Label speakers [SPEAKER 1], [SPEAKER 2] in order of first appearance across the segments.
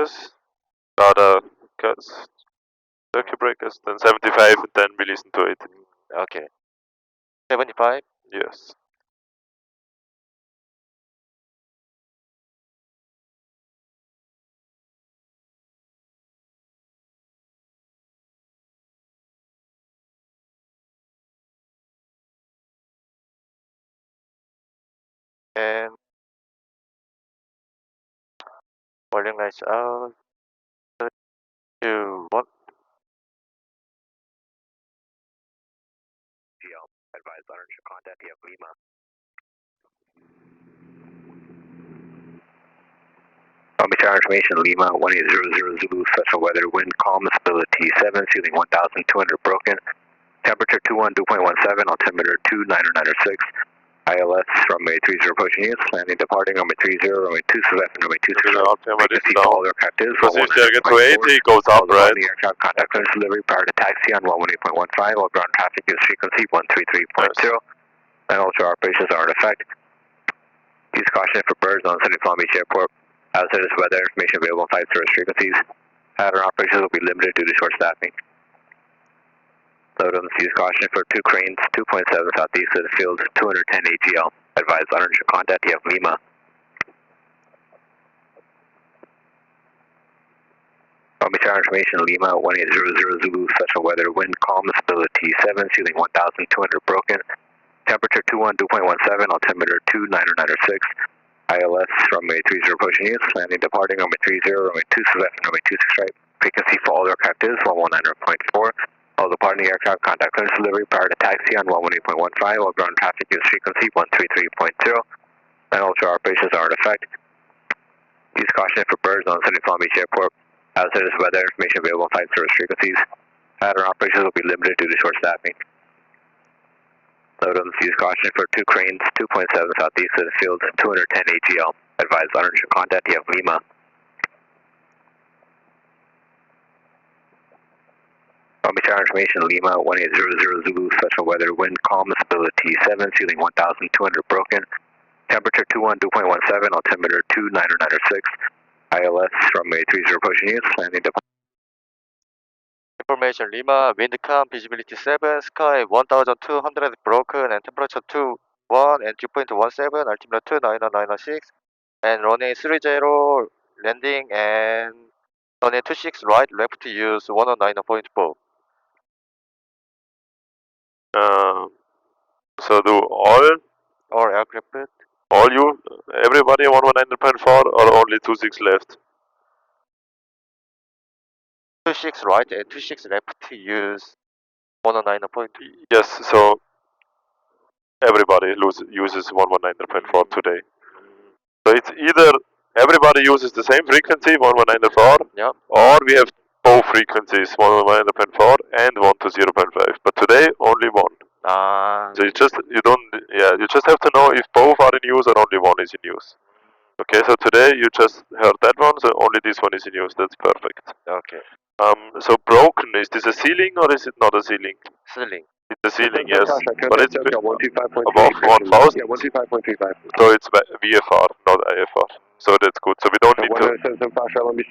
[SPEAKER 1] breakers, other cuts, circuit breakers, then 75, and then we listen to it.
[SPEAKER 2] Okay. 75?
[SPEAKER 1] Yes.
[SPEAKER 2] And warning lights out. 3, 2, 1. Advise on contact via Lima. Meteor information Lima 1800 Zulu, special weather, wind calm, stability 7, ceiling 1200 broken, temperature 21, 2.17, altimeter 2996, ILS runway 30 approaching use, landing departing runway 30, runway 27, runway 26, frequency for all aircraft is
[SPEAKER 1] because if they get to 80, it goes up, right?
[SPEAKER 2] The aircraft contact clearance delivery prior to taxi on 118.15, while ground traffic use frequency 133.0, and ultra operations are in effect. Use caution for birds on Sunny Palm Beach Airport. Hazardous weather information available on 5 service frequencies. Pattern operations will be limited due to short staffing. Load on use caution for 2 cranes, 2.7 southeast of the field, 210 AGL. Advise uninsured contact, you have Lima. Meteor information Lima 1800 Zulu, special weather, wind calm, stability 7, ceiling 1200 broken, temperature 21, 2.17, altimeter 2996. ILS runway 30 approaching use, landing departing runway 30, runway 27, runway 26 right. Frequency for all aircraft is 119.4. All departing aircraft contact clearance delivery prior to taxi on 118.15, while ground traffic use frequency 133.0, and ultra operations are in effect. Use caution for birds on Sunny Palm Beach Airport. Hazardous weather information available on 5 service frequencies. Pattern operations will be limited due to short staffing. Load on use caution for 2 cranes, 2.7 southeast of the field, 210 AGL. Advise uninsured contact, you have Lima. Meteor information Lima 1800 Zulu, special weather, wind calm, stability 7, ceiling 1200 broken, temperature 21, 2.17, altimeter 2996, ILS runway 30 approaching use, landing departure. Information Lima, wind calm, visibility 7, sky 1200 broken, and temperature 1 and 2.17, altimeter 2996, and runway 30, landing, and runway 26 right, left use 109.4.
[SPEAKER 1] So do all
[SPEAKER 2] aircraft,
[SPEAKER 1] all you, everybody 119.4 or only 26 left?
[SPEAKER 2] 26 right and 26 left use 109.4.
[SPEAKER 1] Yes, so everybody uses 119.4 today. So it's either everybody uses the same frequency 119.4,
[SPEAKER 2] Yeah.
[SPEAKER 1] or we have both frequencies 119.4 and 120.5. But today only one. So you just have to know if both are in use or only one is in use. Okay, so today you just heard that one, so only this one is in use. That's perfect.
[SPEAKER 2] Okay.
[SPEAKER 1] So broken, is this a ceiling or is it not a ceiling?
[SPEAKER 2] Ceiling.
[SPEAKER 1] It's a ceiling, yes. But it's above
[SPEAKER 2] 125.35.
[SPEAKER 1] 1000.
[SPEAKER 2] Yeah, 125.35.
[SPEAKER 1] So it's VFR, not IFR. So that's good. So we don't need to.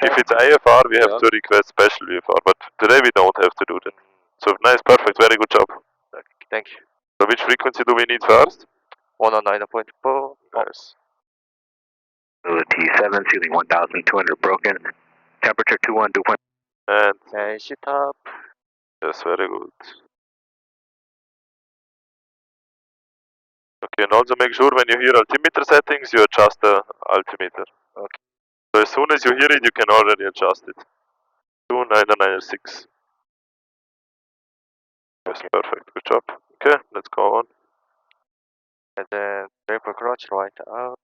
[SPEAKER 1] If it's IFR, we have to request special VFR, but today we don't have to do that. So nice, perfect, very good job.
[SPEAKER 2] Okay, thank you.
[SPEAKER 1] So which frequency do we need first?
[SPEAKER 2] 109.4.
[SPEAKER 1] Nice.
[SPEAKER 2] T7, ceiling 1200 broken, temperature 21, 2.
[SPEAKER 1] And
[SPEAKER 2] sit up.
[SPEAKER 1] Yes, very good. Okay, and also make sure when you hear altimeter settings, you adjust the altimeter.
[SPEAKER 2] Okay.
[SPEAKER 1] So as soon as you hear it, you can already adjust it. 2996. Yes, perfect. Good job. Okay, let's go on.
[SPEAKER 2] And then brake clutch right out.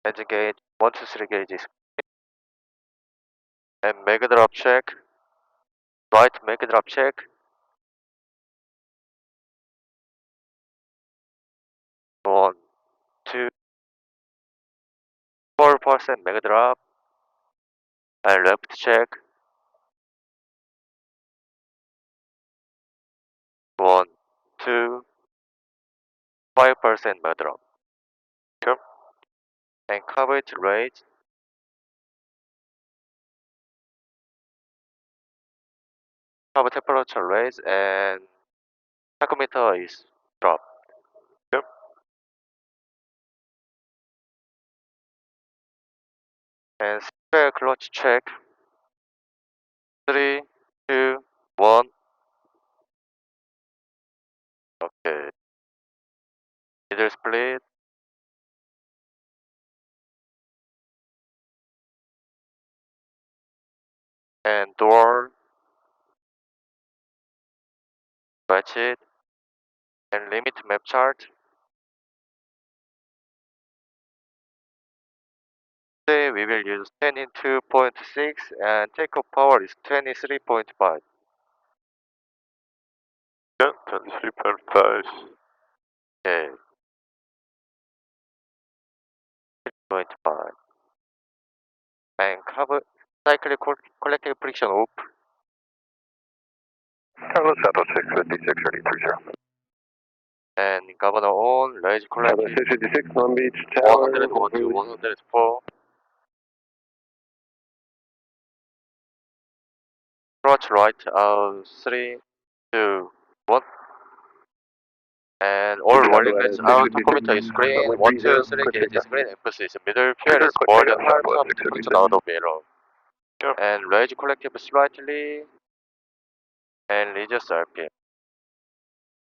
[SPEAKER 2] Engine gauge 1, 2, 3 gauges. And mega drop check. Right, mega drop check. 1, 2, 4% mega drop. And left check. 1, 2, 5% mega drop.
[SPEAKER 1] Okay.
[SPEAKER 2] And coverage rate
[SPEAKER 3] Harbor temperature raise and tachometer is dropped.
[SPEAKER 1] Yep.
[SPEAKER 3] And spare clutch check. 3, 2, 1. Okay. Middle split. And door. Ratchet. And limit map chart. Today we will use 22.6 and takeoff power is 23.5.
[SPEAKER 1] Yeah, 23.5.
[SPEAKER 3] Okay. 0.5. And cover cyclic collective friction off.
[SPEAKER 2] Hello, Southwest 656, 3030.
[SPEAKER 3] And governor on, raise collective.
[SPEAKER 2] 656, Long Beach Tower.
[SPEAKER 3] 101 to 104. Approach right out 3, 2, 1. And all rolling lines out, tachometer is green, 1, 2, 3 gauge is green, emphasis middle, fuel is more than 5 times function out of mirror.
[SPEAKER 1] Yep.
[SPEAKER 3] And raise collective slightly, and reduce RPM.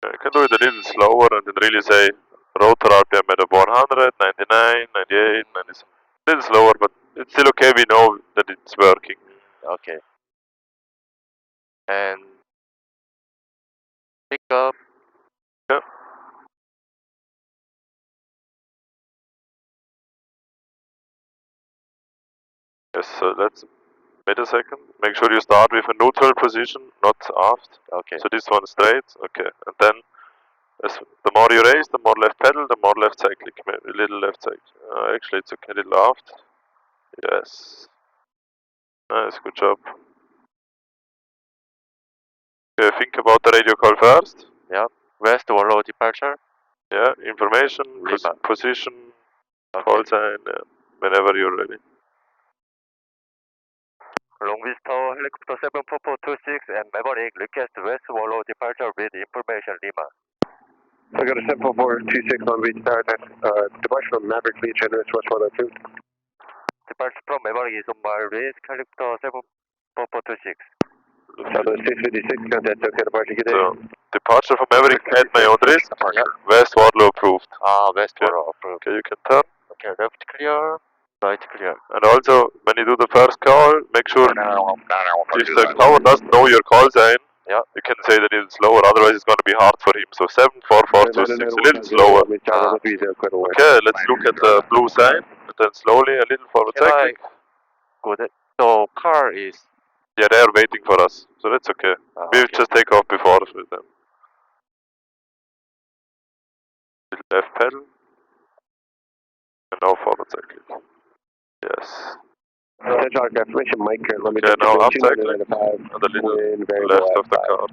[SPEAKER 1] You can do it a little slower and then really say rotor RPM at 100, 99, 98, 97. A little slower, but it's still okay. We know that it's working.
[SPEAKER 3] Okay. And pick up.
[SPEAKER 1] Yeah. Yes, so let's wait a second. Make sure you start with a neutral position, not aft.
[SPEAKER 3] Okay.
[SPEAKER 1] So this one straight, okay. And then the more you raise, the more left pedal, the more left cyclic, maybe a little left cyclic. Actually, it's okay, a little aft. Yes. Nice, good job. Okay, think about the radio call first.
[SPEAKER 3] Yeah. West Wallow departure.
[SPEAKER 1] Yeah, information, position, call sign, whenever you're ready.
[SPEAKER 3] Long Beach Tower, helicopter 74426 and Maverick request West Wallow departure with information Lima.
[SPEAKER 2] I got a 74426 Long Beach Tower, departure from Maverick Beach, and West Wallow 2.
[SPEAKER 3] Departure from Maverick is on my risk, helicopter 74426.
[SPEAKER 2] Southwest 656, contact okay, departure, good day.
[SPEAKER 1] So, departure from Maverick at my own risk.
[SPEAKER 3] Yeah.
[SPEAKER 1] West Wardlow approved.
[SPEAKER 3] West Wallow approved.
[SPEAKER 1] Okay, you can turn.
[SPEAKER 3] Okay, left clear, right clear.
[SPEAKER 1] And also, when you do the first call, make sure if the tower doesn't know your call sign,
[SPEAKER 3] yeah,
[SPEAKER 1] you can say that it's slower, otherwise it's going to be hard for him. So 74426, a little slower. Okay, let's look at the blue sign, and then slowly, a little forward cyclic.
[SPEAKER 3] Good. So car is...
[SPEAKER 1] Yeah, they are waiting for us, so that's okay. We
[SPEAKER 3] okay.
[SPEAKER 1] just take off before with them. Left pedal, and now forward cyclic. Yes.
[SPEAKER 2] Central confirmation, Mike, let me
[SPEAKER 1] Okay, now up cycling, and a little left of the car.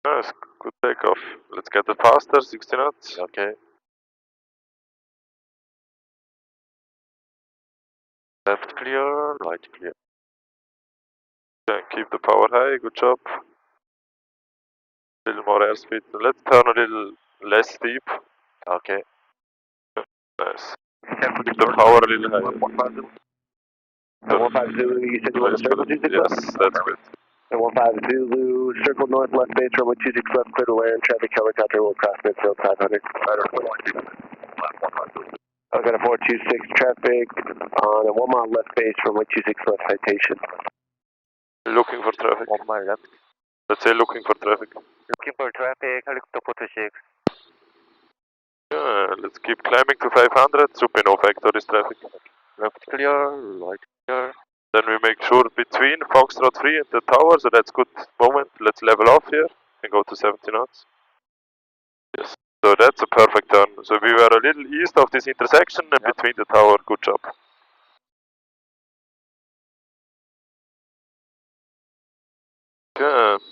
[SPEAKER 1] Nice, good takeoff. Let's get it faster, 60 knots.
[SPEAKER 3] Okay. Left clear, right clear.
[SPEAKER 1] Okay, keep the power high, good job. A little more airspeed. Let's turn a little less steep.
[SPEAKER 3] Okay.
[SPEAKER 1] Nice. Keep the power a little higher.
[SPEAKER 2] 150, you said you want to circle 26 left?
[SPEAKER 1] Yes, that's good.
[SPEAKER 2] And 15 Zulu, circle north, left base, runway 26 left, clear to land, traffic helicopter will cross midfield 500. I've got a 426 traffic on a 1 mile left base, runway 26 left citation.
[SPEAKER 1] Looking for traffic.
[SPEAKER 3] 1 mile left.
[SPEAKER 1] Let's say looking for traffic.
[SPEAKER 3] Looking for traffic, helicopter 426.
[SPEAKER 1] Yeah, let's keep climbing to 500, super no factor is traffic.
[SPEAKER 3] Left clear, right clear.
[SPEAKER 1] Then we make sure between Foxtrot 3 and the tower, so that's good moment. Let's level off here and go to 70 knots. Yes, so that's a perfect turn. So we were a little east of this intersection and between the tower, good job. Okay,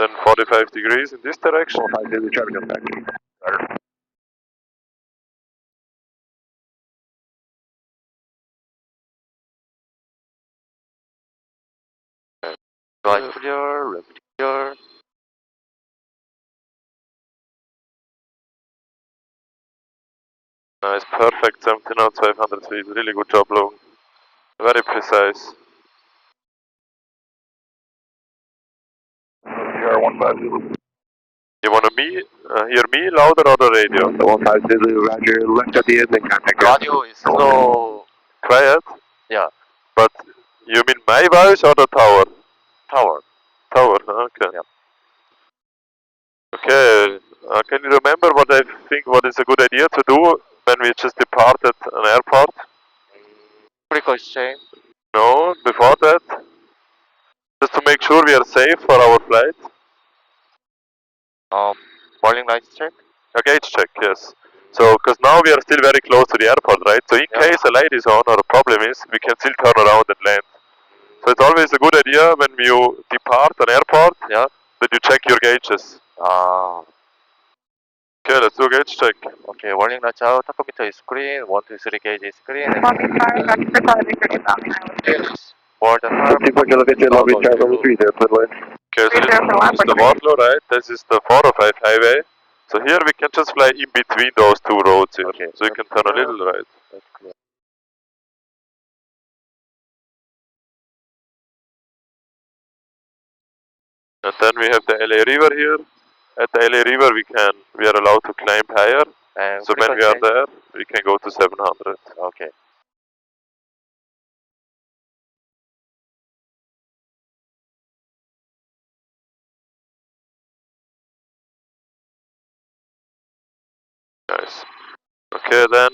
[SPEAKER 1] then 45 degrees in this direction.
[SPEAKER 2] 45 traffic back.
[SPEAKER 3] Right clear, left clear.
[SPEAKER 1] Nice, perfect, 70 knots, 500 feet, really good job, Logan. Very precise.
[SPEAKER 2] VR15.
[SPEAKER 1] You want hear me louder or the radio?
[SPEAKER 2] 15 Roger, left at the end and contact.
[SPEAKER 3] Radio is so
[SPEAKER 1] Quiet?
[SPEAKER 3] yeah,
[SPEAKER 1] But you mean my voice or the tower?
[SPEAKER 3] tower.
[SPEAKER 1] Tower, okay.
[SPEAKER 3] Yeah.
[SPEAKER 1] Okay, can you remember what I think what is a good idea to do when we just departed an airport?
[SPEAKER 3] Frequency change.
[SPEAKER 1] No, before that? Just to make sure we are safe for our flight?
[SPEAKER 3] Warning lights check.
[SPEAKER 1] A gauge check, yes. So, because now we are still very close to the airport, right? So in case a light is on or a problem is, we can still turn around and land. So it's always a good idea when you depart an airport, that you check your gauges. Okay, let's do a gauge check.
[SPEAKER 3] Okay, warning lights out, tachometer is green, 1, 2, 3 gauge is green. More than half.
[SPEAKER 1] Okay, so this is the Waterloo, right? This is the 405 highway. So here we can just fly in between those two roads here.
[SPEAKER 3] Okay.
[SPEAKER 1] So you can turn a little right. And then we have the LA River here. At the LA River we are allowed to climb higher.
[SPEAKER 3] And
[SPEAKER 1] so when we are there, we can go to 700.
[SPEAKER 3] Okay.
[SPEAKER 1] Nice. Okay, then,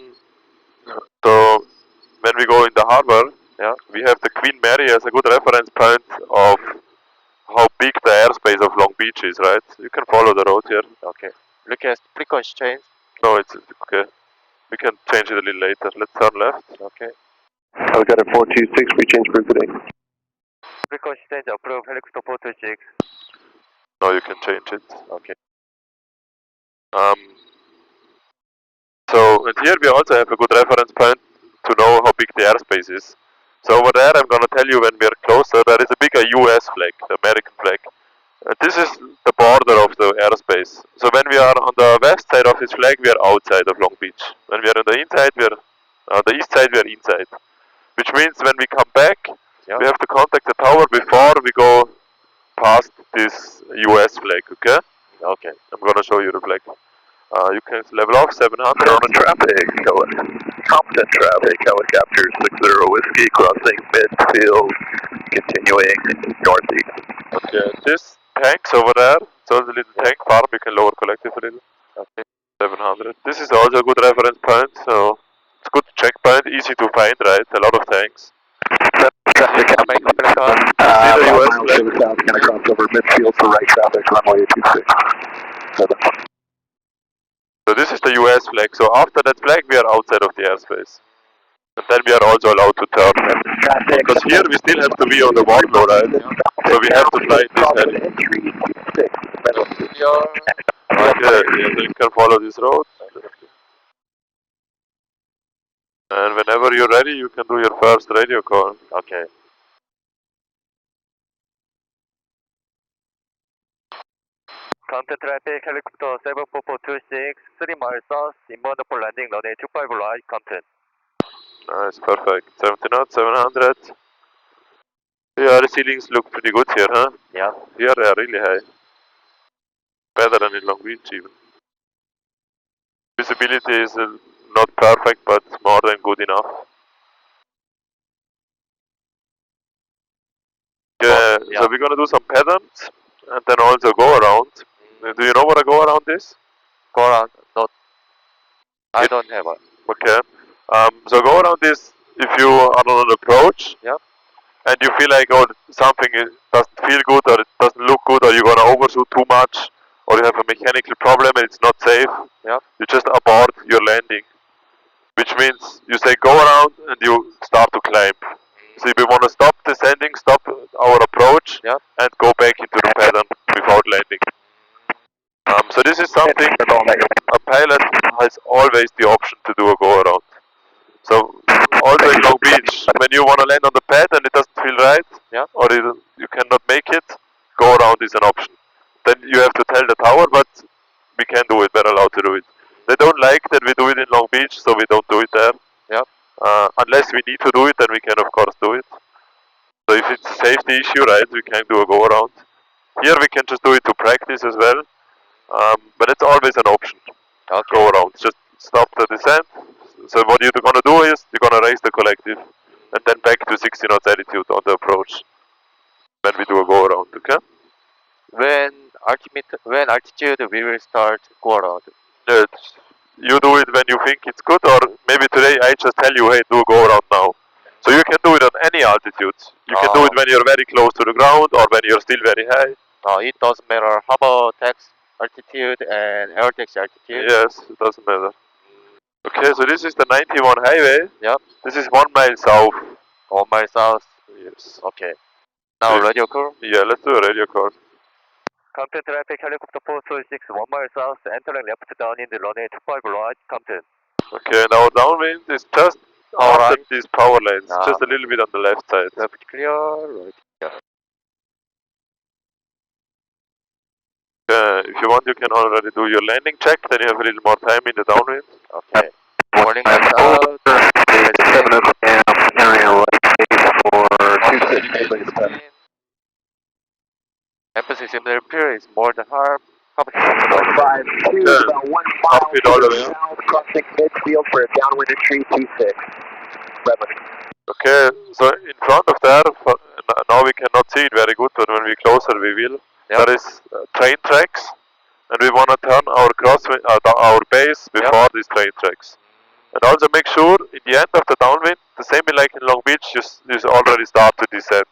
[SPEAKER 1] so when we go in the harbor, we have the Queen Mary as a good reference point of how big the airspace of Long Beach is, right? You can follow the road here.
[SPEAKER 3] Okay. Look at frequency change.
[SPEAKER 1] No, it's okay. We can change it a little later. Let's turn left.
[SPEAKER 3] Okay.
[SPEAKER 2] I got a 426, we change for today.
[SPEAKER 3] Frequency change, approve, helicopter 426.
[SPEAKER 1] No, you can change it.
[SPEAKER 3] Okay.
[SPEAKER 1] So, and here we also have a good reference point to know how big the airspace is. So over there, I'm gonna tell you when we are closer, there is a bigger US flag, the American flag. This is the border of the airspace. So when we are on the west side of this flag, we are outside of Long Beach. When we are on the inside, we are the east side, we are inside. Which means when we come back, we have to contact the tower before we go past this US flag, okay?
[SPEAKER 3] Okay.
[SPEAKER 1] I'm gonna show you the flag. You can level off 700.
[SPEAKER 2] Roman traffic, Compton traffic, helicopter 60 Whiskey, crossing midfield, continuing northeast.
[SPEAKER 1] Okay, this tanks over there, so the little tank farm, you can lower collective a little. Okay, 700. This is also a good reference point, so it's good checkpoint, easy to find, right? A lot of tanks.
[SPEAKER 3] Traffic, how many kilometers?
[SPEAKER 1] See the US flag?
[SPEAKER 2] South, going to cross over midfield for right traffic, runway 26.
[SPEAKER 1] So this is the US flag, so after that flag we are outside of the airspace. And then we are also allowed to turn. Because here we still have to be on the Waterloo, right? So we have to fly in this area. Okay, so you can follow this road. And whenever you're ready, you can do your first radio call.
[SPEAKER 3] Okay. Compton traffic, helicopter 74426, 3 miles south, inbound for landing, runway 25 right, Compton.
[SPEAKER 1] Nice, perfect. 70 knots, 700. Yeah, the ceilings look pretty good here, huh?
[SPEAKER 3] Yeah.
[SPEAKER 1] Here they are really high. Better than in Long Beach even. Visibility is not perfect, but more than good enough. Yeah, so we're gonna do some patterns and then also go around. Do you know what a go around is?
[SPEAKER 3] Go around, not. I don't have one.
[SPEAKER 1] Okay. So go around is if you are on an approach.
[SPEAKER 3] Yeah.
[SPEAKER 1] And you feel like something doesn't feel good or it doesn't look good or you're gonna overshoot too much or you have a mechanical problem and it's not safe.
[SPEAKER 3] Yeah.
[SPEAKER 1] You just abort your landing. Which means you say go around and you start to climb. So we want to stop descending, stop our approach, and go back into the pattern without landing. So this is something a pilot has always the option to do a go around. So also in Long Beach, when you want to land on the pad and it doesn't feel right, or you cannot make it, go around is an option. Then you have to tell the tower, but we can do it, we're allowed to do it. They don't like that we do it in Long Beach, so we don't do it there. Unless we need to do it, then we can of course do it. So if it's a safety issue, right, we can do a go around. Here we can just do it to practice as well, but it's always an option. Go around, just stop the descent. So what you're gonna do is you're gonna raise the collective, and then back to 60 knots altitude on the approach. When we do a go around, okay?
[SPEAKER 3] When altitude we will start go around.
[SPEAKER 1] You do it when you think it's good, or maybe today I just tell you, hey, do a go around now. So you can do it on any altitude. You can do it when you're very close to the ground or when you're still very high.
[SPEAKER 3] It doesn't matter hover tax altitude and air taxi altitude.
[SPEAKER 1] Yes, it doesn't matter. Okay, so this is the 91 highway.
[SPEAKER 3] Yep.
[SPEAKER 1] This is 1 mile south.
[SPEAKER 3] 1 mile south.
[SPEAKER 1] Yes.
[SPEAKER 3] Okay. Now radio call.
[SPEAKER 1] Yeah, let's do a radio call.
[SPEAKER 3] Compton traffic helicopter 426 1 mile south entering left downwind runway 25 right Compton.
[SPEAKER 1] Okay, now downwind is just after these power lines, just a little bit on the left side.
[SPEAKER 3] Left clear, right clear.
[SPEAKER 1] If you want, you can already do your landing check, then you have a little more time in the downwind.
[SPEAKER 3] Okay. Warning lights out.
[SPEAKER 2] 7 area light for 26.
[SPEAKER 3] Emphasis in the repair is more than half.
[SPEAKER 2] Five, two, about 1 mile to the south, crossing midfield for a downwind retreat, 26.
[SPEAKER 1] Okay, so in front of there, now we cannot see it very good, but when we closer we will. There is train tracks, and we want to turn our our base before these train tracks. And also make sure, in the end of the downwind, the same like in Long Beach, you already start to descend.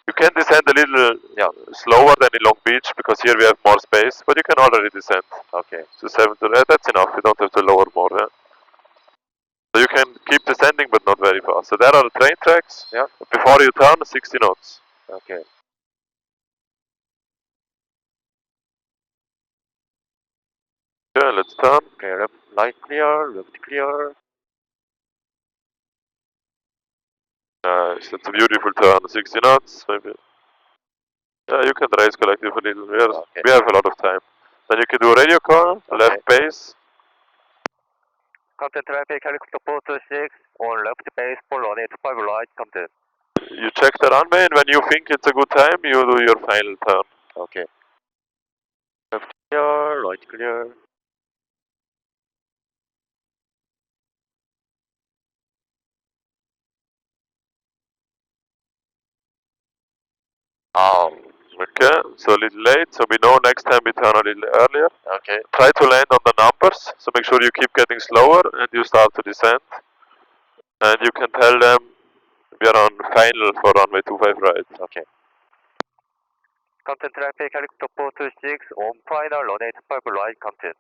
[SPEAKER 1] You can descend a little slower than in Long Beach, because here we have more space, but you can already descend.
[SPEAKER 3] Okay.
[SPEAKER 1] So 7 to 8, that's enough, you don't have to lower more. So you can keep descending, but not very fast. So there are the train tracks. Before you turn, 60 knots.
[SPEAKER 3] Okay.
[SPEAKER 1] Okay, let's turn.
[SPEAKER 3] Okay, left light clear, left clear.
[SPEAKER 1] Nice, that's a beautiful turn, 60 knots, maybe. Yeah, you can raise collective a little. We have a lot of time. Then you can do a radio call, left base.
[SPEAKER 3] Compton traffic helicopter 426 on left base for runway 25 right, Compton.
[SPEAKER 1] You check the runway, and when you think it's a good time, you do your final turn.
[SPEAKER 3] Okay. Left clear, right clear.
[SPEAKER 1] Okay, so a little late, so we know next time we turn a little earlier.
[SPEAKER 3] Okay.
[SPEAKER 1] Try to land on the numbers, so make sure you keep getting slower and you start to descend. And you can tell them we are on final for runway 25 right.
[SPEAKER 3] Okay. Compton traffic helicopter 426 on final runway 25 right, Compton.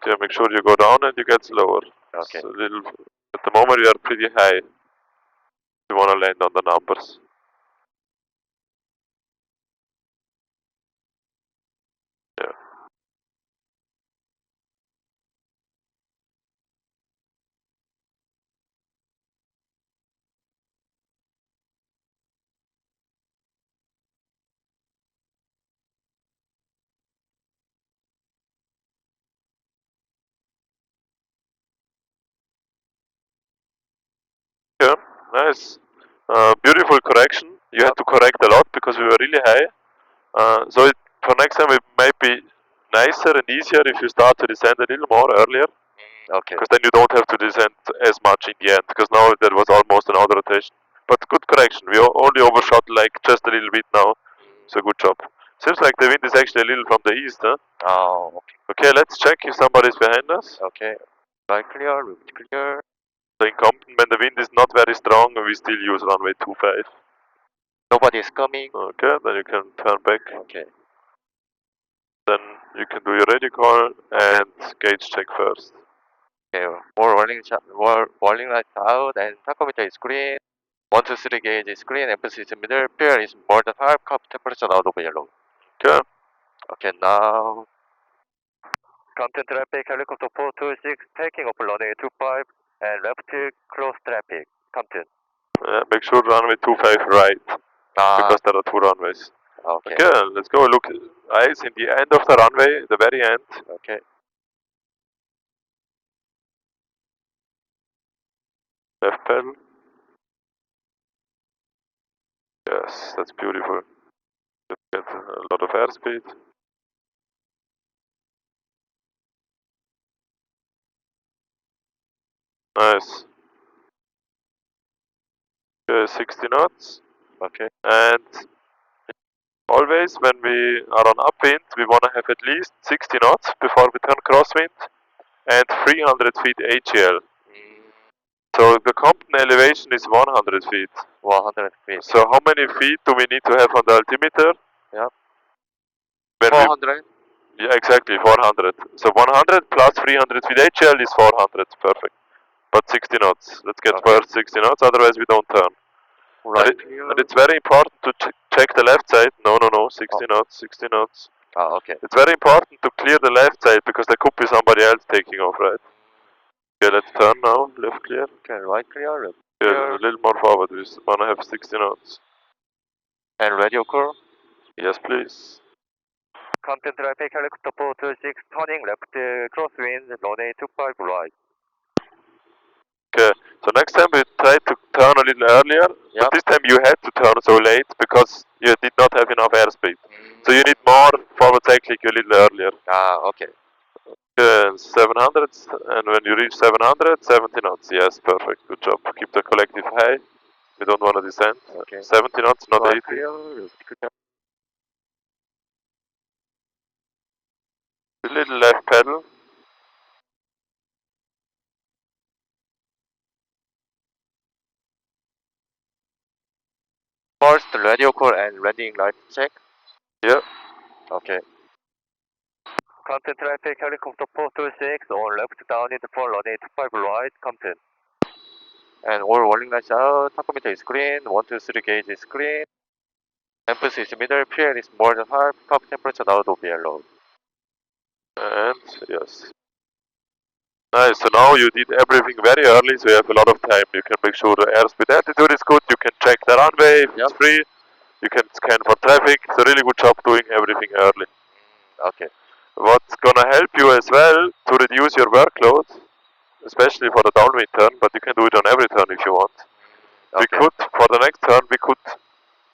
[SPEAKER 1] Okay, make sure you go down and you get slower.
[SPEAKER 3] Okay.
[SPEAKER 1] So at the moment we are pretty high. You want to land on the numbers. Yeah. Yeah, nice. Beautiful correction. You had to correct a lot because we were really high. For next time it might be nicer and easier if you start to descend a little more earlier.
[SPEAKER 3] Okay.
[SPEAKER 1] Because then you don't have to descend as much in the end, because now there was almost an auto rotation. But good correction. We only overshot like just a little bit now. So good job. Seems like the wind is actually a little from the east, huh?
[SPEAKER 3] Oh, okay.
[SPEAKER 1] Okay, let's check if somebody's behind us.
[SPEAKER 3] Okay. Right clear, left clear.
[SPEAKER 1] So in Compton, when the wind is not very strong, we still use runway 25.
[SPEAKER 3] Nobody is coming.
[SPEAKER 1] Okay, then you can turn back.
[SPEAKER 3] Okay.
[SPEAKER 1] Then you can do your radio call and gauge check first.
[SPEAKER 3] Okay. More warning light out and tachometer is green. 1, 2, 3 gauge is green. Emphasis in middle. Fuel is more than half. Cup temperature out of yellow.
[SPEAKER 1] Okay.
[SPEAKER 3] Okay, now. Compton traffic helicopter 426 taking up runway 25 and left close traffic. Compton.
[SPEAKER 1] Make make sure runway 25 right, because there are two runways.
[SPEAKER 3] Okay.
[SPEAKER 1] Okay, let's go. Look, eyes in the end of the runway, the very end.
[SPEAKER 3] Okay.
[SPEAKER 1] Left pedal. Yes, that's beautiful. Let's get a lot of airspeed. Nice. Okay, 60 knots.
[SPEAKER 3] Okay.
[SPEAKER 1] And always when we are on upwind, we want to have at least 60 knots before we turn crosswind and 300 feet AGL. So the Compton elevation is 100 feet.
[SPEAKER 3] 100 feet.
[SPEAKER 1] So how many feet do we need to have on the altimeter?
[SPEAKER 3] Yeah.
[SPEAKER 1] When
[SPEAKER 3] 400?
[SPEAKER 1] Yeah, exactly, 400. So 100 plus 300 feet HL is 400, perfect. But 60 knots. Let's get first 60 knots, otherwise we don't turn.
[SPEAKER 3] Right.
[SPEAKER 1] And it's very important to check the left side. No, 60 knots, 60 knots.
[SPEAKER 3] Ah, okay.
[SPEAKER 1] It's very important to clear the left side because there could be somebody else taking off, right? Okay, let's turn now, left clear.
[SPEAKER 3] Okay, right clear, left
[SPEAKER 1] Yeah,
[SPEAKER 3] clear.
[SPEAKER 1] a little more forward, we just want to have 60 knots.
[SPEAKER 3] And radio call?
[SPEAKER 1] Yes, please.
[SPEAKER 3] Compton traffic, helicopter 426, turning left, crosswind, runway 25 right.
[SPEAKER 1] Okay, so next time we try to turn a little earlier, but this time you had to turn so late because you did not have enough airspeed. So you need more forward cyclic a little earlier.
[SPEAKER 3] Ah, okay.
[SPEAKER 1] 700, and when you reach 700, 70 knots. Yes, perfect, good job. Keep the collective high. We don't want to descend.
[SPEAKER 3] Okay.
[SPEAKER 1] 70 knots, not 80. A little left pedal.
[SPEAKER 3] First radio call and landing light check.
[SPEAKER 1] Yeah.
[SPEAKER 3] Okay. Compton traffic, helicopter 426 on left down into for runway 25 right, Compton. And all warning lights out, tachometer is green, 123 gauge is green. Emphasis is middle, fuel is more than half, cup temperature now will be yellow.
[SPEAKER 1] And yes. Nice, so now you did everything very early, so you have a lot of time. You can make sure the airspeed altitude is good, you can check the runway if it's free, you can scan for traffic. It's a really good job doing everything early.
[SPEAKER 3] Okay.
[SPEAKER 1] What's gonna help you as well to reduce your workload, especially for the downwind turn, but you can do it on every turn if you want. We could, for the next turn, we could,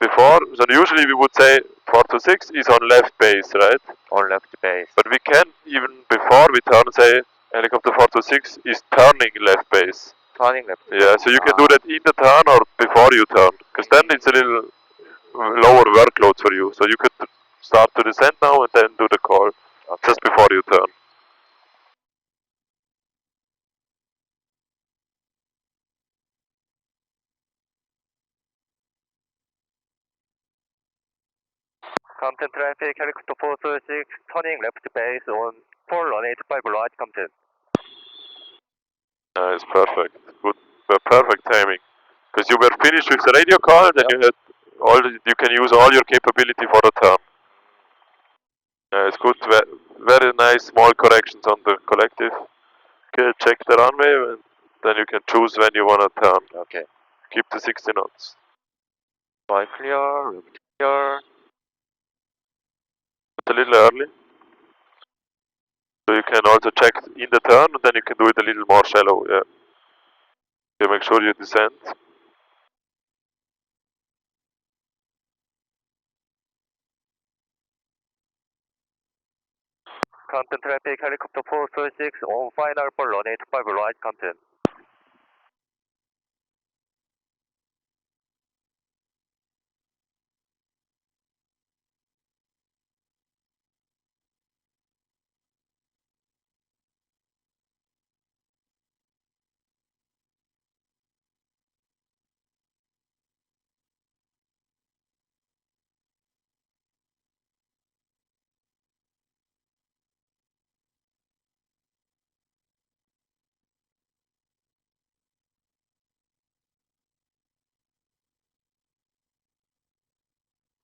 [SPEAKER 1] before, so usually we would say 4 to 6 is on left base, right?
[SPEAKER 3] On left base.
[SPEAKER 1] But we can, even before we turn, say helicopter 4 to 6 is turning left base.
[SPEAKER 3] Turning left.
[SPEAKER 1] Yeah, so you can do that in the turn or before you turn, because then it's a little lower workload for you. So you could start to descend now and then do the call just before you turn.
[SPEAKER 3] Compton traffic, helicopter 426, turning left base on 4 runway 25 right, Compton.
[SPEAKER 1] It's perfect. Good, perfect timing. Because you were finished with the radio call, then you had you can use all your capability for the turn. It's good. Very nice small corrections on the collective. Okay, check the runway, and then you can choose when you want to turn.
[SPEAKER 3] Okay.
[SPEAKER 1] Keep the 60 knots.
[SPEAKER 3] Right clear, left clear.
[SPEAKER 1] It's a little early. So you can also check in the turn, and then you can do it a little more shallow. Yeah. Okay, make sure you descend.
[SPEAKER 3] Compton traffic, helicopter 426 on final for runway 25 right, Compton.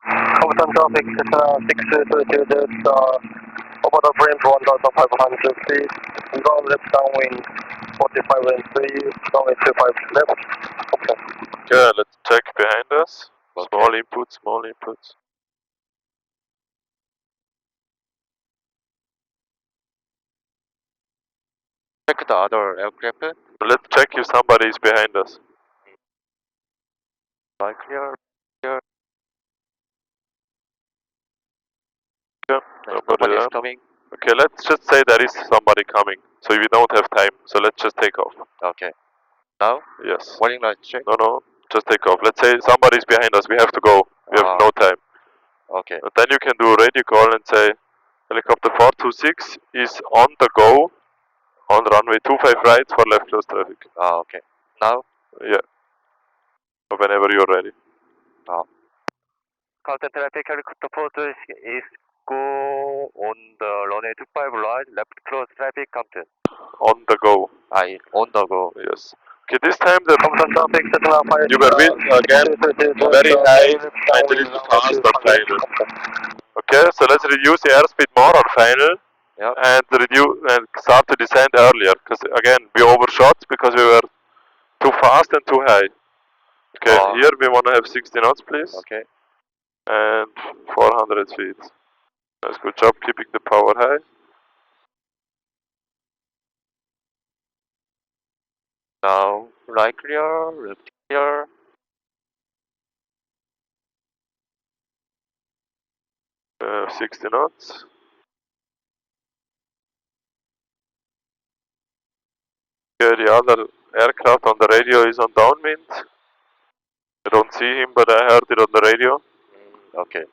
[SPEAKER 2] Compton traffic, 622, over the range 1500 feet, ground left downwind 45 and 3, runway 25 left, okay.
[SPEAKER 1] Okay, let's check behind us.
[SPEAKER 3] Okay.
[SPEAKER 1] Small inputs, small inputs.
[SPEAKER 3] Check the other aircraft.
[SPEAKER 1] Let's check if somebody is behind us.
[SPEAKER 3] Flight clear. Clear.
[SPEAKER 1] Yeah,
[SPEAKER 3] Nobody is
[SPEAKER 1] there.
[SPEAKER 3] coming.
[SPEAKER 1] Okay, let's just say there is somebody coming. So we don't have time. So let's just take off.
[SPEAKER 3] Okay. Now,
[SPEAKER 1] Yes.
[SPEAKER 3] warning light check.
[SPEAKER 1] No, just take off. Let's say somebody's behind us. We have to go. We have no time.
[SPEAKER 3] Okay.
[SPEAKER 1] And then you can do a radio call and say, helicopter 426 is on the go on runway 25 right for left close traffic.
[SPEAKER 3] Okay. Now,
[SPEAKER 1] Yeah. Whenever you're ready.
[SPEAKER 3] counter traffic helicopter 426 is go on the runway 25 right, left close traffic, Compton.
[SPEAKER 1] On the go.
[SPEAKER 3] Aye, on the go.
[SPEAKER 1] Yes. Okay, this time the
[SPEAKER 2] traffic,
[SPEAKER 1] you were with again very high and a little fast on final. Okay, so let's reduce the airspeed more on final.
[SPEAKER 3] Yeah.
[SPEAKER 1] And reduce and start to descend earlier because again we overshot because we were too fast and too high. Okay, here we want to have 60 knots, please.
[SPEAKER 3] Okay.
[SPEAKER 1] And 400 feet. That's good job keeping the power high.
[SPEAKER 3] Now, right clear, left clear.
[SPEAKER 1] Uh, 60 knots. Okay, the other aircraft on the radio is on downwind. I don't see him, but I heard it on the radio.
[SPEAKER 3] Okay.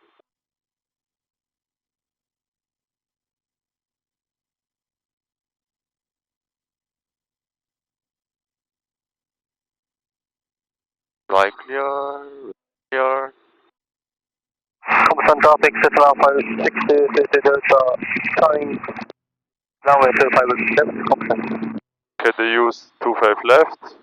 [SPEAKER 3] Right clear, left clear.
[SPEAKER 2] Compton traffic, Cessna 560, Delta, turning runway 25 left, Compton.
[SPEAKER 1] Okay, they use 25 left.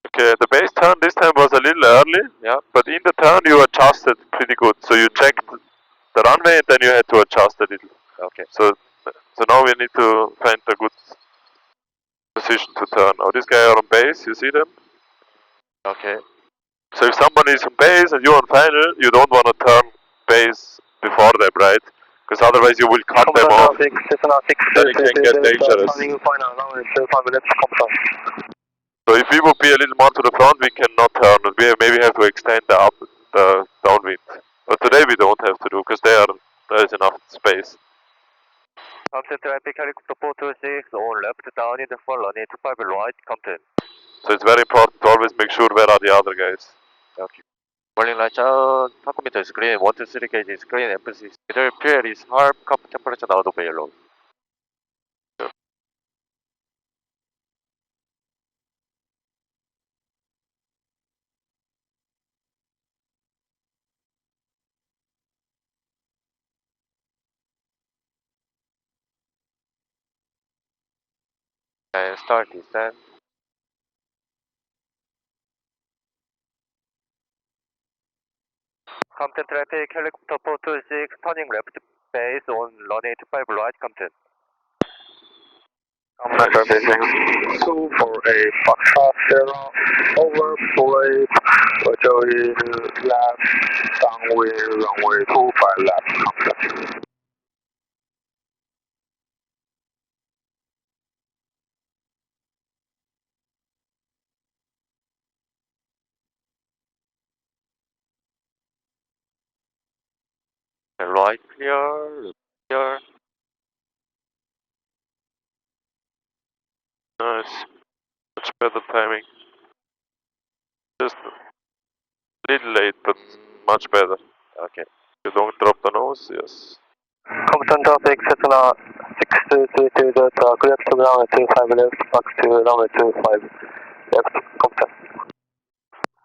[SPEAKER 1] Okay, the base turn this time was a little early, yeah, but in the turn you adjusted pretty good. So you checked the runway and then you had to adjust a little.
[SPEAKER 3] Okay.
[SPEAKER 1] So now we need to find a good position to turn. Now this guy are on base, you see them?
[SPEAKER 3] Okay.
[SPEAKER 1] So if somebody is on base and you're on final, you don't want to turn base before them, right? Because otherwise you will cut them off.
[SPEAKER 2] Traffic, Cessna 6,
[SPEAKER 1] Then it can get dangerous.
[SPEAKER 2] turning final, runway 25 left, Compton.
[SPEAKER 1] So if we would be a little more to the front, we cannot turn. We maybe have to extend the downwind. But today we don't have to do because there is enough space.
[SPEAKER 3] Compton traffic helicopter 426 on left down in the front runway 25 right, Compton.
[SPEAKER 1] So it's very important to always make sure where are the other guys.
[SPEAKER 3] Okay. Warning lights out, tachometer is green, 123 gauge is green, emphasis. Middle fuel is half, cup temperature out of yellow. And start descent. Compton traffic helicopter 426 turning left base on runway 25 right, Compton.
[SPEAKER 2] Commander Beijing 2 for a Foxtrot Sierra, over plate, Joey left, downwind, runway 25 left, Compton.
[SPEAKER 3] Right clear, left clear.
[SPEAKER 1] Nice. Much better timing. Just a little late, but much better.
[SPEAKER 3] Okay.
[SPEAKER 1] You don't drop the nose, yes.
[SPEAKER 2] Compton traffic, Cessna 632 Delta, clear to runway 25 left, back to runway 25 left, Compton.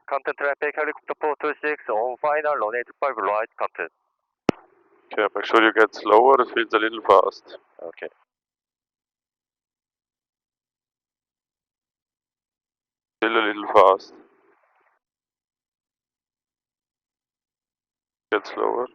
[SPEAKER 3] Compton traffic helicopter 426 on final runway 25 right, Compton.
[SPEAKER 1] Okay, make sure you get slower, it feels a little fast.
[SPEAKER 3] Okay.
[SPEAKER 1] Still a little fast. Get slower.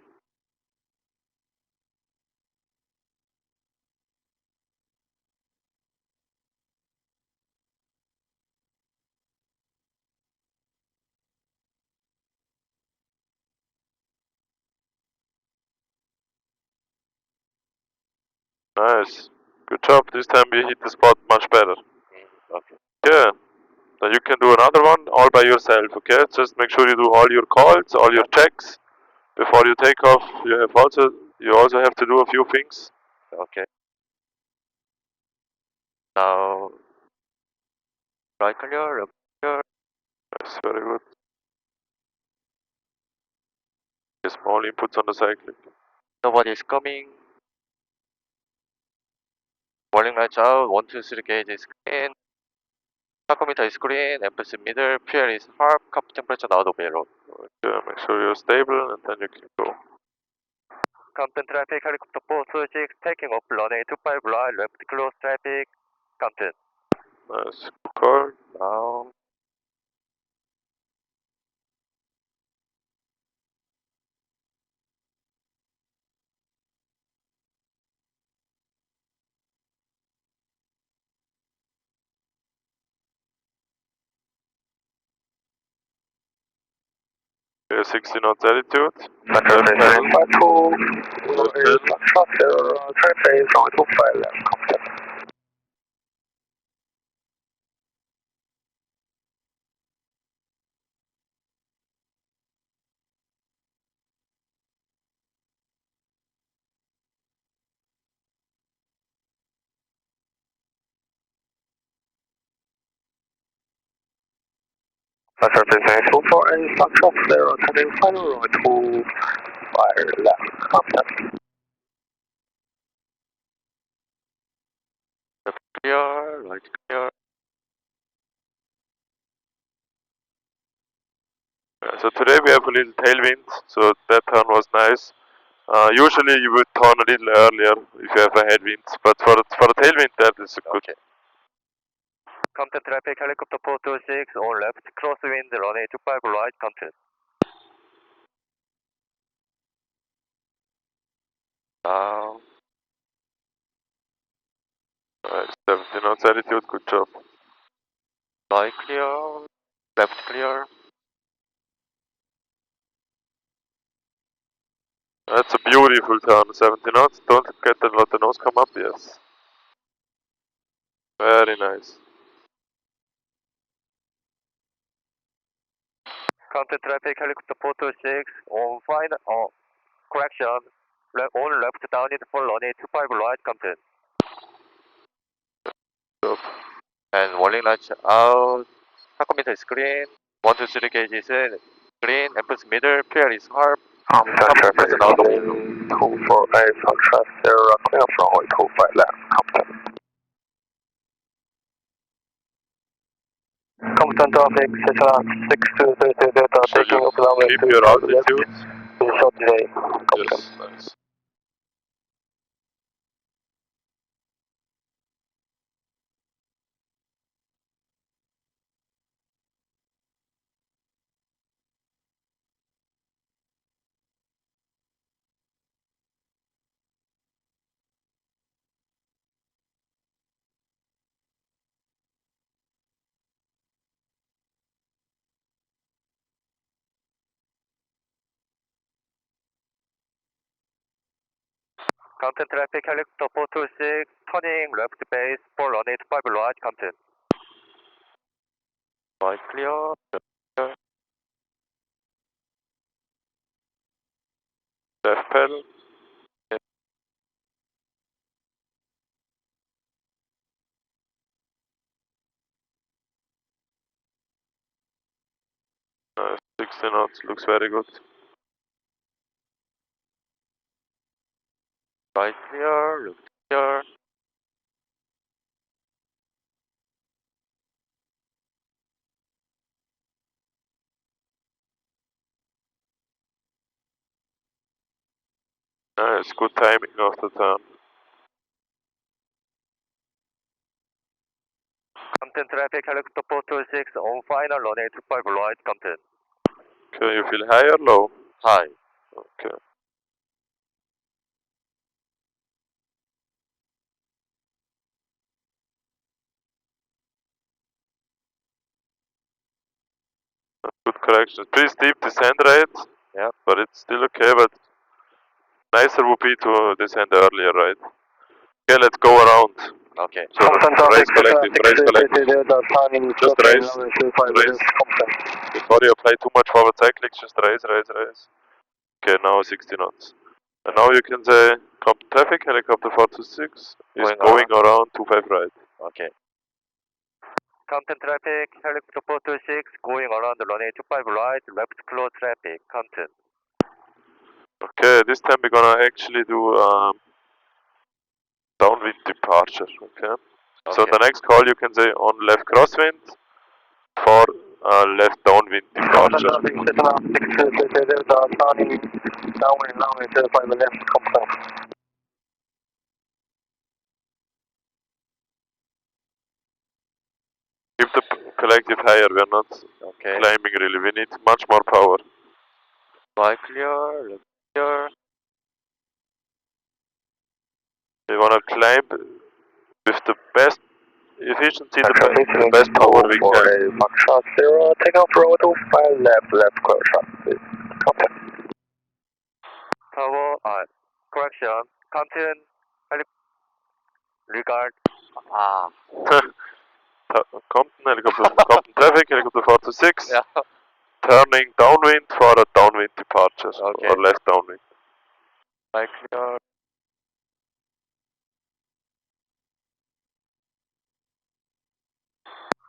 [SPEAKER 1] Nice. Good job. This time we hit the spot much better.
[SPEAKER 3] Okay.
[SPEAKER 1] Okay. Then you can do another one all by yourself, okay? Just make sure you do all your calls, all your checks. Before you take off, you also have to do a few things.
[SPEAKER 3] Okay. Now, right clear, left clear.
[SPEAKER 1] That's very good. Small inputs on the cycling.
[SPEAKER 3] Nobody is coming. Warning lights out. 1, 2, 3 gauge is green. Tachometer is green. Emphasis middle. Fuel is half. Cup temperature out of zero.
[SPEAKER 1] Okay, make sure you're stable and then you can go.
[SPEAKER 3] Compton traffic, helicopter 426, taking off runway 25 right, left close traffic, Compton.
[SPEAKER 1] Nice. Good call.
[SPEAKER 3] Now,
[SPEAKER 1] Okay, 60 knots altitude.
[SPEAKER 2] Center
[SPEAKER 1] Left
[SPEAKER 2] base
[SPEAKER 1] pedal.
[SPEAKER 2] 5-2,
[SPEAKER 1] Left pedal.
[SPEAKER 2] turn phase, runway 25 left, Compton. Center base 24 and Foxtrot 0, turning final, runway 25 left, Compton.
[SPEAKER 3] left clear, right clear.
[SPEAKER 1] So today we have a little tailwind, so that turn was nice. Usually you would turn a little earlier if you have a headwind, but for the tailwind that is good.
[SPEAKER 3] Okay. Compton traffic, helicopter 426, on left, crosswind, runway 25 right, Compton. Now,
[SPEAKER 1] Nice. 70 knots altitude, good job.
[SPEAKER 3] right clear, left clear.
[SPEAKER 1] That's a beautiful turn, 70 knots. Don't let the nose come up, yes. Very nice.
[SPEAKER 3] Compton traffic, helicopter 426, on final, correction, on left downwind for runway 25 right, Compton.
[SPEAKER 1] Good job.
[SPEAKER 3] And warning lights out. Tachometer is green. 1, 2, 3 gauge is green. Emphasis middle. Fuel is half.
[SPEAKER 2] Center base
[SPEAKER 3] Out of
[SPEAKER 2] 248, Foxtrot 0, clear from runway 25 left, Compton. Compton traffic, Cessna 6232 Delta,
[SPEAKER 1] Shall
[SPEAKER 2] taking
[SPEAKER 1] you
[SPEAKER 2] up runway
[SPEAKER 1] keep
[SPEAKER 2] 25
[SPEAKER 1] your
[SPEAKER 2] left,
[SPEAKER 1] altitude?
[SPEAKER 2] with a short delay, Compton.
[SPEAKER 1] Yes, nice.
[SPEAKER 3] Compton traffic, helicopter 426, turning left base for runway 25 right, Compton. Right clear.
[SPEAKER 1] Left pedal. Nice. 60 knots, looks very good.
[SPEAKER 3] Right clear. Left clear.
[SPEAKER 1] Nice, good timing of the turn.
[SPEAKER 3] Compton traffic, helicopter 426, on final runway 25 right, Compton.
[SPEAKER 1] Okay, you feel high or low?
[SPEAKER 3] High.
[SPEAKER 1] Okay. Good correction. Pretty steep descent rate.
[SPEAKER 3] Yeah.
[SPEAKER 1] But it's still okay, but nicer would be to descend earlier, right? Okay, let's go around.
[SPEAKER 3] Okay.
[SPEAKER 1] So raise collective, raise collective. Just raise. Before you apply too much forward cyclics, just raise. Okay, now 60 knots. And now you can say, Compton traffic, helicopter 426 is going around 25 right.
[SPEAKER 3] Okay. Compton traffic, helicopter 426 going around the runway 25 right, left close traffic, Compton.
[SPEAKER 1] Okay, this time we're gonna actually do downwind departure, okay? So the next call you can say on left crosswind for left downwind departure. Keep the collective higher, we're not climbing really, we need much more power.
[SPEAKER 3] Right clear, left clear.
[SPEAKER 1] We wanna climb with the best efficiency, the best power we can.
[SPEAKER 2] Foxtrot 0, take off road 25 left clear shot, please. Okay.
[SPEAKER 3] Tower, correction, Compton, regard,
[SPEAKER 1] Compton helicopter, Compton traffic, helicopter 426.
[SPEAKER 3] yeah.
[SPEAKER 1] Turning downwind for a downwind departure, or left downwind.
[SPEAKER 3] Right clear.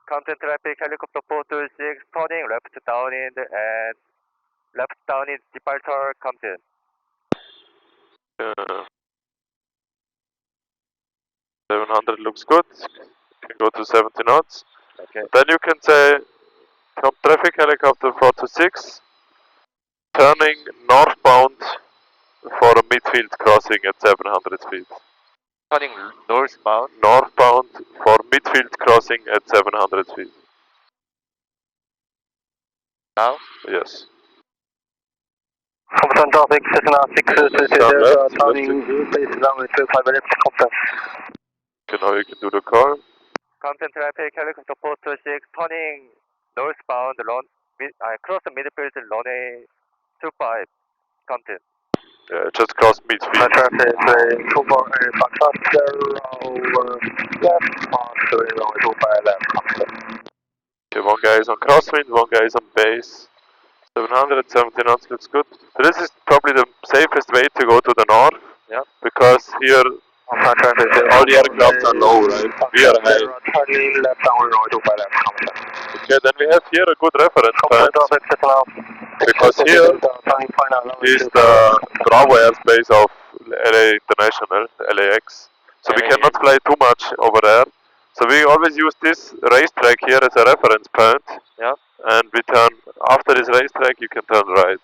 [SPEAKER 3] Compton traffic, helicopter 426, turning left downwind and left downwind departure, Compton.
[SPEAKER 1] 700 looks good. You can go to 70 knots.
[SPEAKER 3] Okay.
[SPEAKER 1] Then you can say, come traffic helicopter 426, turning northbound for a midfield crossing at 700 feet.
[SPEAKER 3] Turning northbound.
[SPEAKER 1] Northbound for midfield crossing at 700 feet.
[SPEAKER 3] Now?
[SPEAKER 1] Yes.
[SPEAKER 2] Compton traffic, Cessna 620, turning base runway 25 left, Compton.
[SPEAKER 1] Okay, now you can do the call.
[SPEAKER 3] Compton traffic, helicopter 426, turning northbound, cross the midfield runway 25, Compton.
[SPEAKER 1] Yeah, just cross midfield.
[SPEAKER 2] Traffic, 24, Foxtrot 0, left, pass, runway 25 left, Compton.
[SPEAKER 1] Okay, one guy is on crosswind, one guy is on base. 770 knots looks good. So this is probably the safest way to go to the north.
[SPEAKER 3] Yeah.
[SPEAKER 1] Because here all the aircraft are low, right? We are high. Okay, then we have here a good reference point. Because here is the Bravo airspace of LA International, LAX. So we cannot fly too much over there. So we always use this racetrack here as a reference point.
[SPEAKER 3] Yeah.
[SPEAKER 1] And we turn, after this racetrack you can turn right.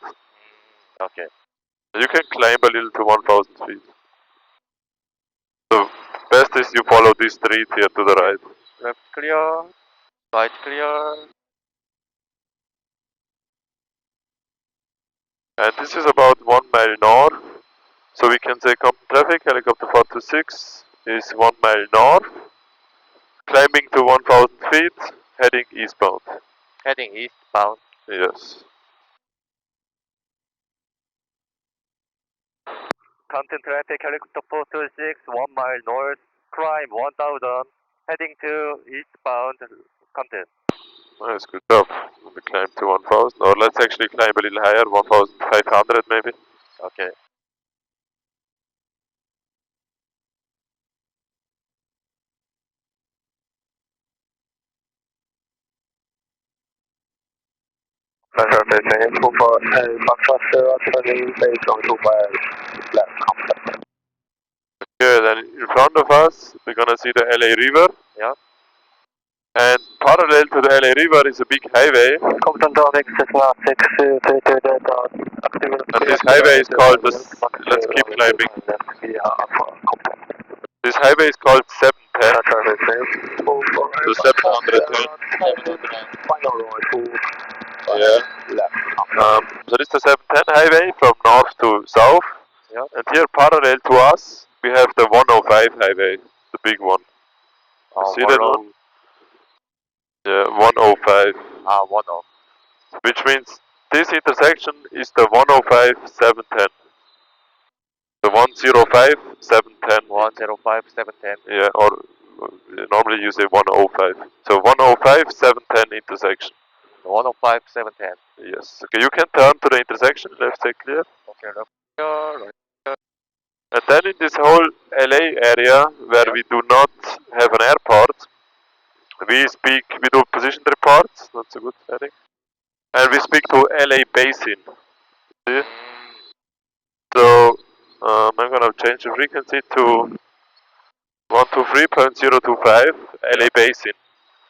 [SPEAKER 3] Okay.
[SPEAKER 1] You can climb a little to 1000 feet. The best is you follow this street here to the right.
[SPEAKER 3] Left clear, right clear.
[SPEAKER 1] And this is about 1 mile north. So we can say Compton traffic, helicopter 426 is 1 mile north. Climbing to 1000 feet, heading eastbound.
[SPEAKER 3] Heading eastbound.
[SPEAKER 1] Yes.
[SPEAKER 3] Compton traffic, helicopter 426, 1 mile north, climb 1000, heading to eastbound, Compton.
[SPEAKER 1] Nice, good job. We climb to 1000, or let's actually climb a little higher, 1500 maybe.
[SPEAKER 3] Okay.
[SPEAKER 1] Okay, then in front of us, we're gonna see the LA River.
[SPEAKER 3] Yeah.
[SPEAKER 1] And parallel to the LA River is a big highway. And this highway is called the, let's keep climbing. This highway is called 710. The 710. Yeah. So this is the 710 highway from north to south.
[SPEAKER 3] Yeah.
[SPEAKER 1] And here parallel to us, we have the 105 highway, the big one. You see that one? Yeah, 105.
[SPEAKER 3] 10.
[SPEAKER 1] Which means this intersection is the 105 710. The 105, 710.
[SPEAKER 3] 105, 710.
[SPEAKER 1] Yeah, or normally you say 105. So 105, 710 intersection.
[SPEAKER 3] 105, 710.
[SPEAKER 1] Yes. Okay, you can turn to the intersection, left side clear.
[SPEAKER 3] Okay, left clear, right.
[SPEAKER 1] And then in this whole LA area where
[SPEAKER 3] Yep.
[SPEAKER 1] we do not have an airport, we do position reports, that's a good heading. And we speak to LA basin. See? So I'm gonna change the frequency to 123.025 LA basin.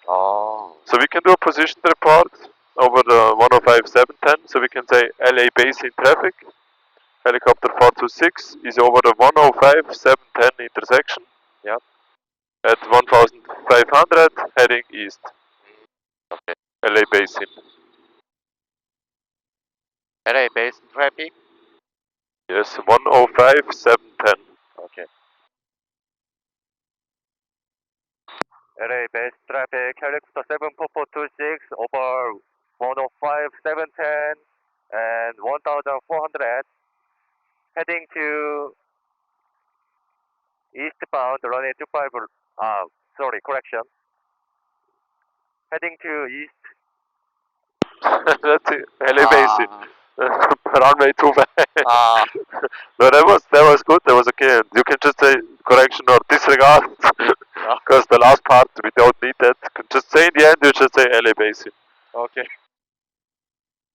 [SPEAKER 3] Oh.
[SPEAKER 1] So we can do a position report over the 105.710. So we can say LA basin traffic. Helicopter 426 is over the 105.710 intersection.
[SPEAKER 3] Yep.
[SPEAKER 1] At 1500 heading east.
[SPEAKER 3] Okay.
[SPEAKER 1] LA basin.
[SPEAKER 3] LA basin traffic.
[SPEAKER 1] Yes, 105.710.
[SPEAKER 3] Okay. LA base traffic, helicopter 74426 over 105, 710 and 1400 heading to eastbound runway 25, correction. Heading to east.
[SPEAKER 1] That's it. LA basin. Runway 25.
[SPEAKER 3] Ah.
[SPEAKER 1] No, that was good. That was okay. You can just say correction or disregard, because the last part we don't need that. Just say in the end. You just say LA basin.
[SPEAKER 3] Okay.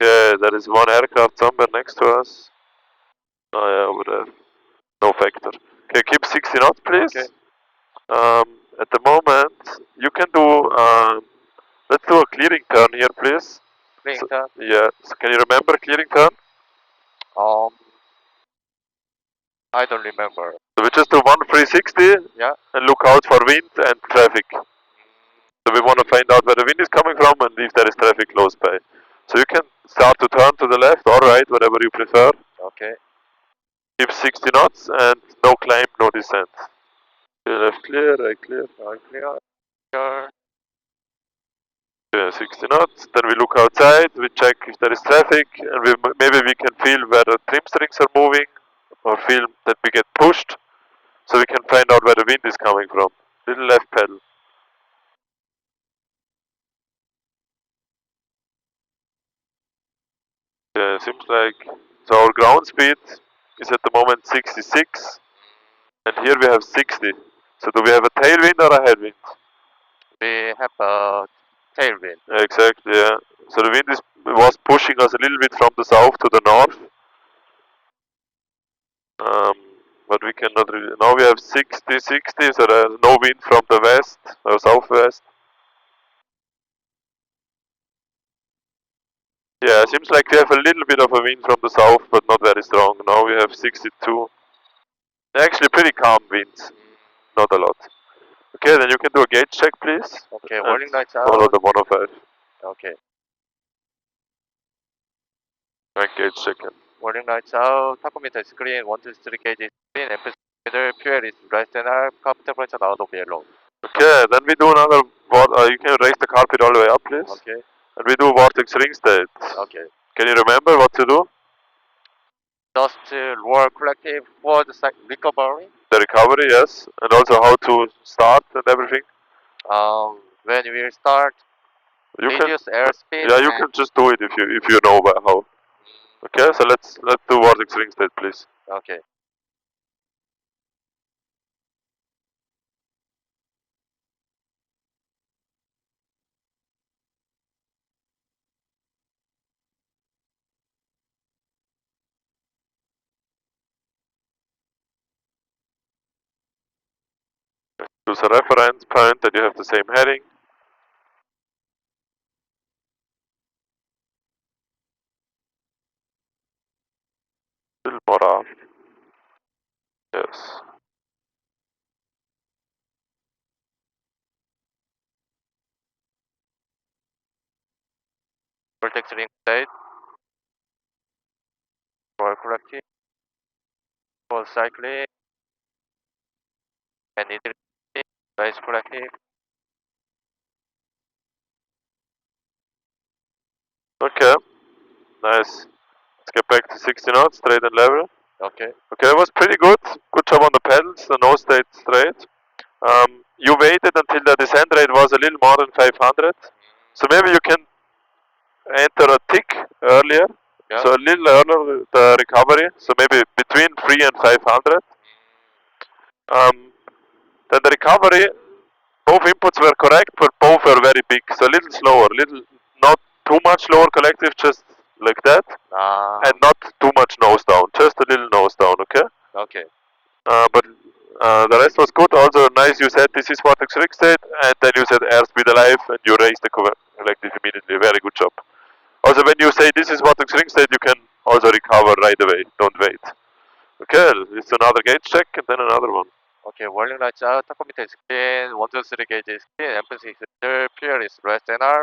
[SPEAKER 1] Yeah, there is one aircraft somewhere next to us. Oh yeah, over there. No factor. Okay, keep 60 knots, please.
[SPEAKER 3] Okay.
[SPEAKER 1] At the moment, you can do. Let's do a clearing turn here, please.
[SPEAKER 3] Clearing turn.
[SPEAKER 1] Yeah. So can you remember clearing turn?
[SPEAKER 3] I don't remember.
[SPEAKER 1] So we just do 1360.
[SPEAKER 3] Yeah.
[SPEAKER 1] And look out for wind and traffic. So we want to find out where the wind is coming from and if there is traffic close by. So you can start to turn to the left or right, whatever you prefer.
[SPEAKER 3] Okay.
[SPEAKER 1] Keep 60 knots and no climb, no descent. Left clear, right clear.
[SPEAKER 3] Right clear. Clear.
[SPEAKER 1] Yeah, 60 knots. Then we look outside, we check if there is traffic, and maybe we can feel where the trim strings are moving, or feel that we get pushed, so we can find out where the wind is coming from. Little left pedal. Yeah, seems like, so our ground speed is at the moment 66, and here we have 60. So do we have a tailwind or a headwind?
[SPEAKER 3] We have a tailwind.
[SPEAKER 1] Exactly, yeah. So the wind was pushing us a little bit from the south to the north. But we cannot really, now we have 60, 60, so there's no wind from the west or southwest. Yeah, seems like we have a little bit of a wind from the south, but not very strong. Now we have 62. Actually pretty calm winds, not a lot. Okay, then you can do a gauge check, please.
[SPEAKER 3] Okay, warning lights out.
[SPEAKER 1] Follow the 105.
[SPEAKER 3] Okay.
[SPEAKER 1] And gauge check.
[SPEAKER 3] Warning lights out. tachometer screen 123 kg screen. Emphasis fuel is less than half. Cup temperature out of yellow.
[SPEAKER 1] Okay, then we do another. You can raise the carpet all the way up, please.
[SPEAKER 3] Okay.
[SPEAKER 1] And we do vortex ring state.
[SPEAKER 3] Okay.
[SPEAKER 1] Can you remember what to do?
[SPEAKER 3] Just lower collective forward recovery.
[SPEAKER 1] The recovery, yes, and also how to start and everything.
[SPEAKER 3] When we start,
[SPEAKER 1] You
[SPEAKER 3] reduce airspeed.
[SPEAKER 1] Yeah, you can just do it if you know how. Okay, so let's do vortex ring state, please.
[SPEAKER 3] Okay.
[SPEAKER 1] Choose a reference point that you have the same heading. A little more off. Yes.
[SPEAKER 3] Vortex ring state. For collective. For cycling. And it is collective.
[SPEAKER 1] Okay, nice. Let's get back to 60 knots, straight and level.
[SPEAKER 3] Okay.
[SPEAKER 1] Okay, that was pretty good. Good job on the pedals. The nose stayed straight. You waited until the descent rate was a little more than 500. So maybe you can enter a tick earlier.
[SPEAKER 3] Yeah.
[SPEAKER 1] So a little earlier the recovery. So maybe between 3 and 500. Then the recovery, both inputs were correct, but both were very big. So a little slower, little not too much lower collective, just like that, and not too much nose down, just a little nose down. Okay.
[SPEAKER 3] Okay.
[SPEAKER 1] But the rest was good. Also nice. You said this is vortex rig state, and then you said airspeed alive, and you raised the collective immediately. Very good job. Also, when you say this is vortex ring state, you can also recover right away. Don't wait. Okay, it's another gauge check, and then another one.
[SPEAKER 3] Okay, warning lights out, tachometer is clean, 1, 2, 3 gauge is clean, emphasis is clear, PR is rest NR,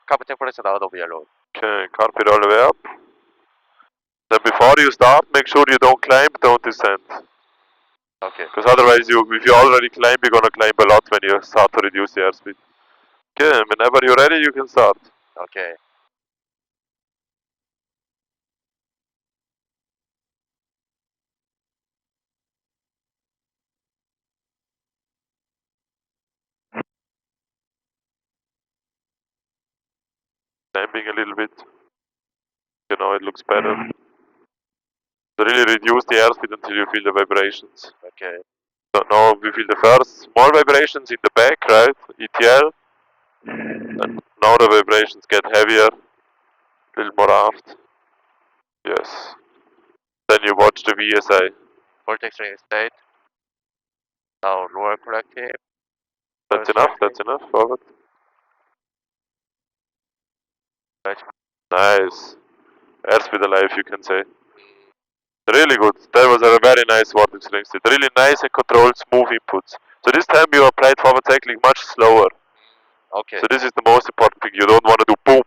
[SPEAKER 3] carbon temperature out of yellow.
[SPEAKER 1] Okay, carpet all the way up. Then before you start, make sure you don't climb, don't descend.
[SPEAKER 3] Okay.
[SPEAKER 1] Because otherwise, if you already climb, you're gonna climb a lot when you start to reduce the airspeed. Okay, whenever you're ready, you can start.
[SPEAKER 3] Okay.
[SPEAKER 1] Climbing a little bit. You know, it looks better. So really reduce the airspeed until you feel the vibrations.
[SPEAKER 3] Okay.
[SPEAKER 1] So now we feel the first small vibrations in the back, right? ETL. And now the vibrations get heavier, a little more aft. Yes. Then you watch the VSI.
[SPEAKER 3] Vortex ring state. Now lower collective.
[SPEAKER 1] That's enough, that's enough. Forward.
[SPEAKER 3] Right.
[SPEAKER 1] Nice. Airspeed alive, you can say. Really good. That was a very nice vortex ring state. Really nice and controlled, smooth inputs. So this time you applied forward cycling much slower.
[SPEAKER 3] Okay.
[SPEAKER 1] So this is the most important thing. You don't want to do boom.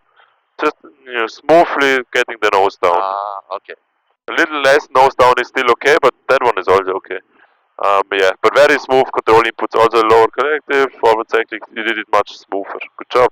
[SPEAKER 1] Just smoothly getting the nose down.
[SPEAKER 3] Okay.
[SPEAKER 1] A little less nose down is still okay, but that one is also okay. Yeah, but very smooth control inputs. Also lower collective, forward cycling. You did it much smoother. Good job.